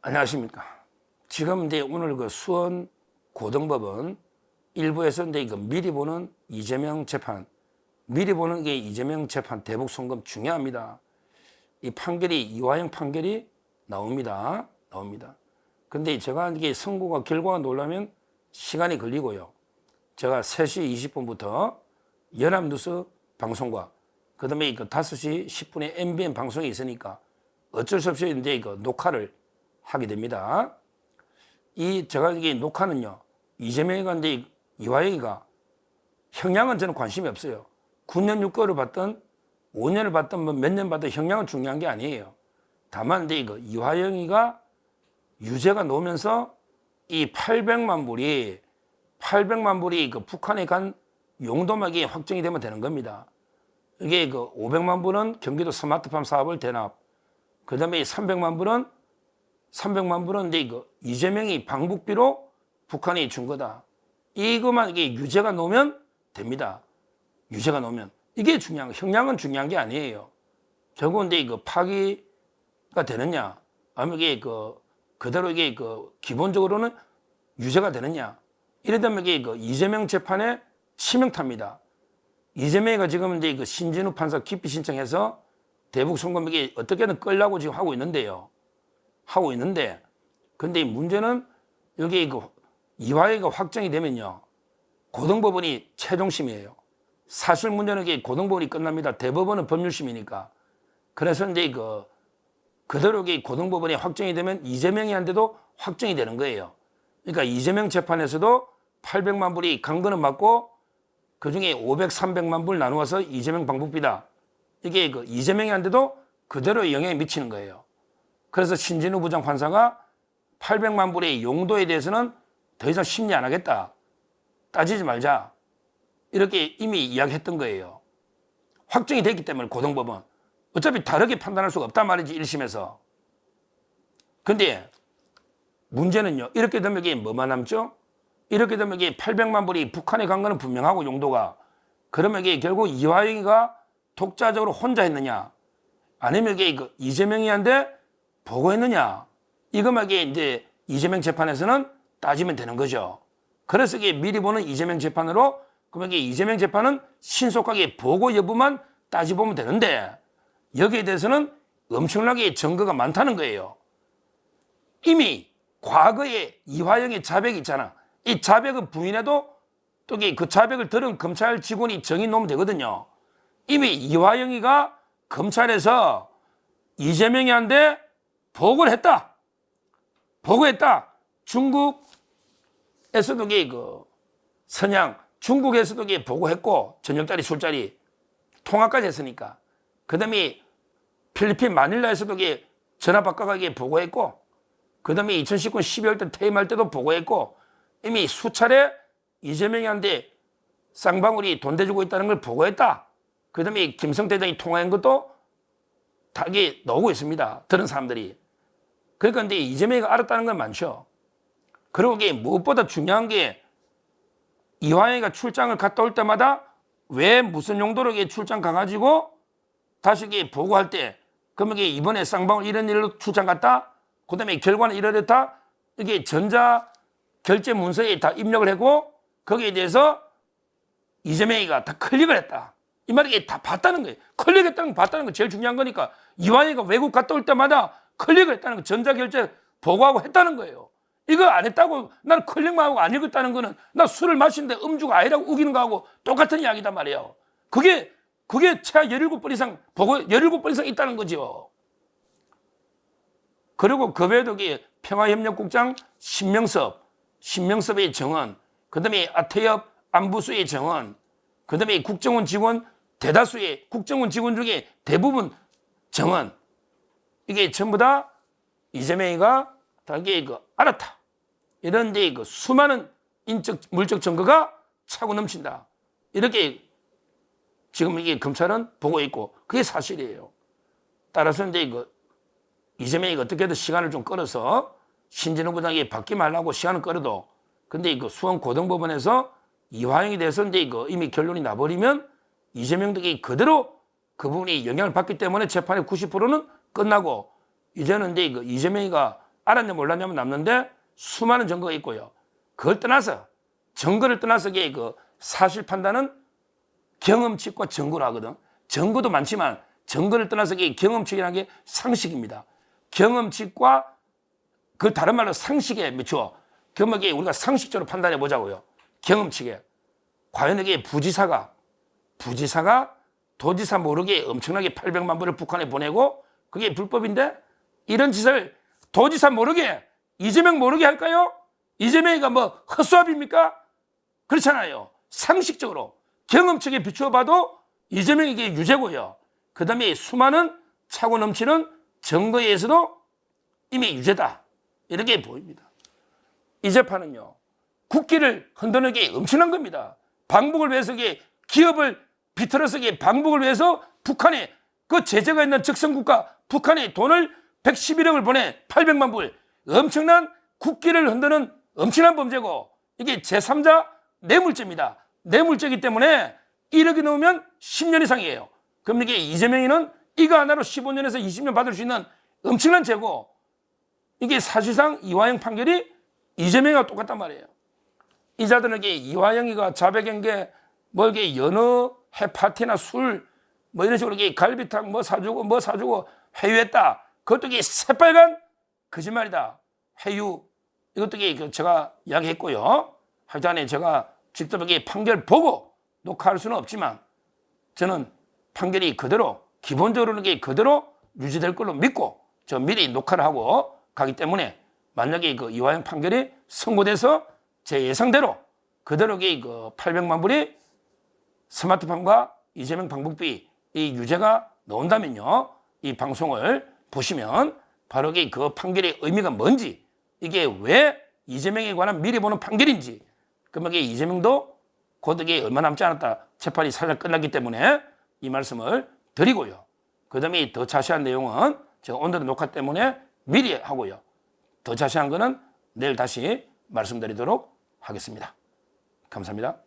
안녕하십니까. 지금 이제 오늘 그 수원 고등법원 일부에서 이제 이거 미리 보는 이재명 재판, 미리 보는 게 이재명 재판 대북 송금 중요합니다. 이 판결이 이화영 판결이 나옵니다. 근데 제가 이게 선고가 결과가 나오려면 시간이 걸리고요. 제가 3시 20분부터 연합뉴스 방송과 그다음에 그 5시 10분에 MBN 방송이 있으니까 어쩔 수 없이 이제 이거 녹화를 하게 됩니다. 제가 이게 녹화는요, 이재명이가 이제 이화영이가 형량은 저는 관심이 없어요. 9년 6개월을 받든 5년을 받든 뭐 몇 년 받든 형량은 중요한 게 아니에요. 다만 이제 이거 이화영이가 유죄가 나오면서 이 800만 불이 그 북한에 간 용도막이 확정이 되면 되는 겁니다. 이게 그 500만 불은 경기도 스마트팜 사업을 대납, 그 다음에 300만 불은 이제 이거 이재명이 방북비로 북한이 준 거다. 이것만 이게 유죄가 나오면 됩니다. 유죄가 나오면. 이게 중요한 거. 형량은 중요한 게 아니에요. 결국은 이제 이거 파기가 되느냐, 아니면 이게 그대로 이게 기본적으로는 유죄가 되느냐. 이래 되면 이게 이재명 재판의 치명타입니다. 이재명이가 지금 이제 신진우 판사 기피 신청해서 대북 송금 이게 어떻게든 끌려고 지금 하고 있는데, 근데 문제는 여기 이화영이가 확정이 되면요, 고등법원이 최종심이에요. 사실 문제는 이게 고등법원이 끝납니다. 대법원은 법률심이니까. 그래서 이제 그대로 이게 고등법원이 확정이 되면 이재명이한테도 확정이 되는 거예요. 그러니까 이재명 재판에서도 800만 불이 간 거는 맞고 그중에 500, 300만 불 나누어서 이재명 방북비다. 이게 이재명이한테도 그대로 영향이 미치는 거예요. 그래서 신진우 부장판사가 800만 불의 용도에 대해서는 더 이상 심리 안 하겠다. 따지지 말자. 이렇게 이미 이야기했던 거예요. 확정이 됐기 때문에 고등법원. 어차피 다르게 판단할 수가 없단 말이지, 1심에서. 근데 문제는요, 이렇게 되면 이게 뭐만 남죠? 이렇게 되면 이게 800만 불이 북한에 간 거는 분명하고 용도가. 그러면 이게 결국 이화영이가 독자적으로 혼자 했느냐? 아니면 이게 이재명이한테 보고했느냐? 이것만 이게 이제 이재명 재판에서는 따지면 되는 거죠. 그래서 이게 미리 보는 이재명 재판으로, 그러면 이게 이재명 재판은 신속하게 보고 여부만 따지보면 되는데, 여기에 대해서는 엄청나게 증거가 많다는 거예요. 이미 과거에 이화영의 자백이 있잖아. 이 자백을 부인해도 또 그 자백을 들은 검찰 직원이 정의 놓으면 되거든요. 이미 이화영이가 검찰에서 이재명이한테 보고를 했다. 중국에서도 선양, 중국에서도 보고했고, 저녁자리, 술자리, 통화까지 했으니까. 그 다음에 필리핀 마닐라에서도 전화 바꿔가 보고했고, 그 다음에 2019년 12월 때 퇴임할 때도 보고했고, 이미 수차례 이재명이한테 쌍방울이 돈 대주고 있다는 걸 보고했다. 그 다음에 김성태 대장이 통화한 것도 다 이게 나오고 있습니다. 들은 사람들이. 그러니까 이제 이재명이가 알았다는 건 많죠. 그리고 이게 무엇보다 중요한 게 이화영이가 출장을 갔다 올 때마다 왜 무슨 용도로 출장 가가지고 다시 보고할 때, 그러면 이번에 쌍방울 이런 일로 출장 갔다? 그 다음에 결과는 이러랬다? 이게 전자 결제 문서에 다 입력을 하고 거기에 대해서 이재명이가 다 클릭을 했다. 이 말이 다 봤다는 거예요. 클릭했다는 거 봤다는 거 제일 중요한 거니까 이화영이가 외국 갔다 올 때마다 클릭을 했다는 거, 전자결제 보고하고 했다는 거예요. 이거 안 했다고 나는 클릭만 하고 안 읽었다는 거는 나 술을 마시는데 음주가 아니라고 우기는 거하고 똑같은 이야기단 말이에요. 그게 최하 17번 이상 보고 17번 이상 있다는 거죠. 그리고 그 외에도 평화협력국장 신명섭의 정언, 그 다음에 아태엽 안부수의 정언, 그 다음에 국정원 직원 대다수의 국정원 직원 중에 대부분 정언, 이게 전부 다 이재명이가 다 알았다. 이런데 수많은 인적, 물적 증거가 차고 넘친다. 이렇게 지금 검찰은 보고 있고, 그게 사실이에요. 따라서 이제 이재명이 어떻게든 시간을 좀 끌어서 신진우 부장이 받기 말라고 시간을 끌어도, 근데 수원 고등법원에서 이화영에 대해서 이제 이미 결론이 나버리면 이재명도 그대로 그 부분이 영향을 받기 때문에 재판의 90%는 끝나고, 이제는 이제 이재명이가 알았냐 몰랐냐면 남는데 수많은 증거가 있고요. 그걸 떠나서 증거를 떠나서 그 사실 판단은 경험칙과 증거로 하거든. 증거도 많지만 증거를 떠나서 경험칙이라는 게 상식입니다. 경험칙과 그 다른 말로 상식에 미쳐. 그러면 우리가 상식적으로 판단해 보자고요. 경험칙에. 과연 이게 부지사가 도지사 모르게 엄청나게 800만 불을 북한에 보내고 그게 불법인데 이런 짓을 도지사 모르게 이재명 모르게 할까요? 이재명이가 뭐 헛수합입니까? 그렇잖아요. 상식적으로 경험책에 비추어 봐도 이재명에게 유죄고요. 그 다음에 수많은 차고 넘치는 증거에 의해서도 이미 유죄다. 이렇게 보입니다. 이 재판은요. 국기를 흔드는 게 엄청난 겁니다. 방북을 위해서 기업을 비틀어서 방북을 위해서 북한에 그 제재가 있는 적성국가 북한에 돈을 111억을 보내 800만 불 엄청난 국기를 흔드는 엄청난 범죄고 이게 제3자 뇌물죄입니다. 뇌물죄이기 때문에 1억이 넘으면 10년 이상이에요. 그럼 이게 이재명이는 이거 하나로 15년에서 20년 받을 수 있는 엄청난 죄고 이게 사실상 이화영 판결이 이재명이와 똑같단 말이에요. 이자들에게 이화영이가 자백한 뭐 이게 연어, 해파티나 술, 뭐 이런 식으로 갈비탕 뭐 사주고 회유했다. 그것도 이게 새빨간 거짓말이다. 회유. 이것도 제가 이야기했고요. 하여튼 제가 직접 판결 보고 녹화할 수는 없지만 저는 판결이 그대로 기본적으로는 그대로 유지될 걸로 믿고 저 미리 녹화를 하고 가기 때문에 만약에 그 이화영 판결이 선고돼서 제 예상대로 그대로 800만 불이 스마트폰과 이재명 방북비 이 유죄가 나온다면요. 이 방송을 보시면 바로 그 판결의 의미가 뭔지 이게 왜 이재명에 관한 미리 보는 판결인지 그러면 이재명도 곧 얼마 남지 않았다 재판이 살짝 끝났기 때문에 이 말씀을 드리고요. 그 다음에 더 자세한 내용은 제가 오늘은 녹화 때문에 미리 하고요. 더 자세한 거는 내일 다시 말씀드리도록 하겠습니다. 감사합니다.